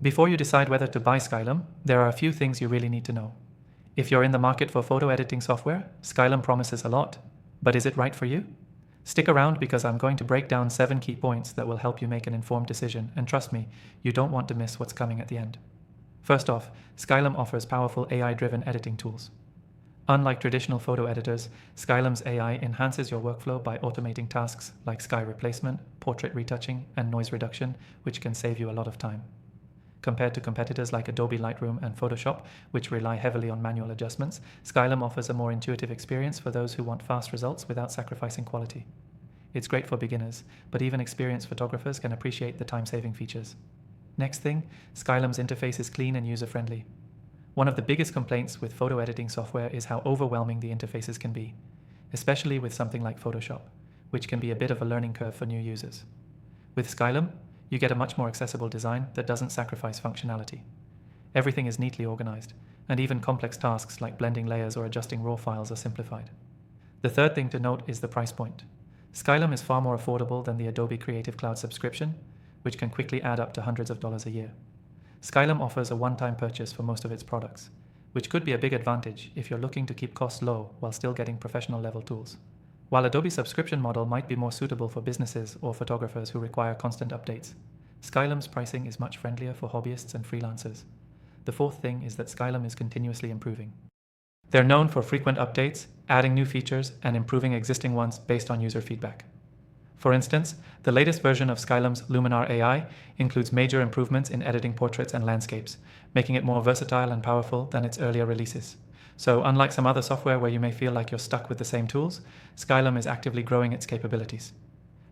Before you decide whether to buy Skylum, there are a few things you really need to know. If you're in the market for photo editing software, Skylum promises a lot, but is it right for you? Stick around because I'm going to break down 7 key points that will help you make an informed decision, and trust me, you don't want to miss what's coming at the end. First off, Skylum offers powerful AI-driven editing tools. Unlike traditional photo editors, Skylum's AI enhances your workflow by automating tasks like sky replacement, portrait retouching, and noise reduction, which can save you a lot of time. Compared to competitors like Adobe Lightroom and Photoshop, which rely heavily on manual adjustments, Skylum offers a more intuitive experience for those who want fast results without sacrificing quality. It's great for beginners, but even experienced photographers can appreciate the time-saving features. Next thing, Skylum's interface is clean and user-friendly. One of the biggest complaints with photo editing software is how overwhelming the interfaces can be, especially with something like Photoshop, which can be a bit of a learning curve for new users. With Skylum, you get a much more accessible design that doesn't sacrifice functionality. Everything is neatly organized, and even complex tasks like blending layers or adjusting raw files are simplified. The third thing to note is the price point. Skylum is far more affordable than the Adobe Creative Cloud subscription, which can quickly add up to hundreds of dollars a year. Skylum offers a one-time purchase for most of its products, which could be a big advantage if you're looking to keep costs low while still getting professional-level tools. While Adobe's subscription model might be more suitable for businesses or photographers who require constant updates, Skylum's pricing is much friendlier for hobbyists and freelancers. The fourth thing is that Skylum is continuously improving. They're known for frequent updates, adding new features, and improving existing ones based on user feedback. For instance, the latest version of Skylum's Luminar AI includes major improvements in editing portraits and landscapes, making it more versatile and powerful than its earlier releases. So unlike some other software where you may feel like you're stuck with the same tools, Skylum is actively growing its capabilities.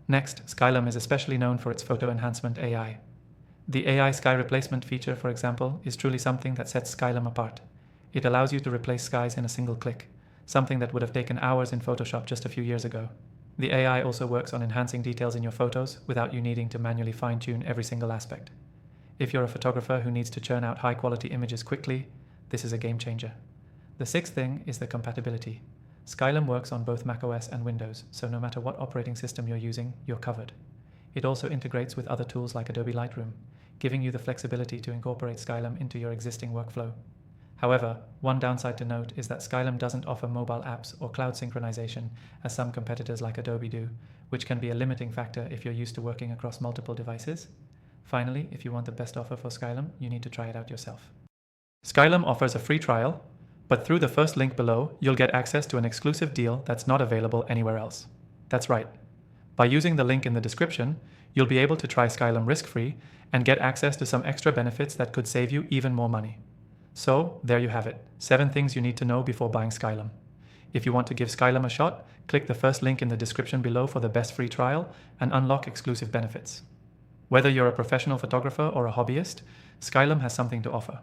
Next, Skylum is especially known for its photo enhancement AI. The AI sky replacement feature, for example, is truly something that sets Skylum apart. It allows you to replace skies in a single click, something that would have taken hours in Photoshop just a few years ago. The AI also works on enhancing details in your photos without you needing to manually fine-tune every single aspect. If you're a photographer who needs to churn out high-quality images quickly, this is a game changer. The sixth thing is the compatibility. Skylum works on both macOS and Windows, so no matter what operating system you're using, you're covered. It also integrates with other tools like Adobe Lightroom, giving you the flexibility to incorporate Skylum into your existing workflow. However, one downside to note is that Skylum doesn't offer mobile apps or cloud synchronization, as some competitors like Adobe do, which can be a limiting factor if you're used to working across multiple devices. Finally, if you want the best offer for Skylum, you need to try it out yourself. Skylum offers a free trial, but through the first link below, you'll get access to an exclusive deal that's not available anywhere else. That's right. By using the link in the description, you'll be able to try Skylum risk-free and get access to some extra benefits that could save you even more money. So, there you have it, 7 things you need to know before buying Skylum. If you want to give Skylum a shot, click the first link in the description below for the best free trial and unlock exclusive benefits. Whether you're a professional photographer or a hobbyist, Skylum has something to offer.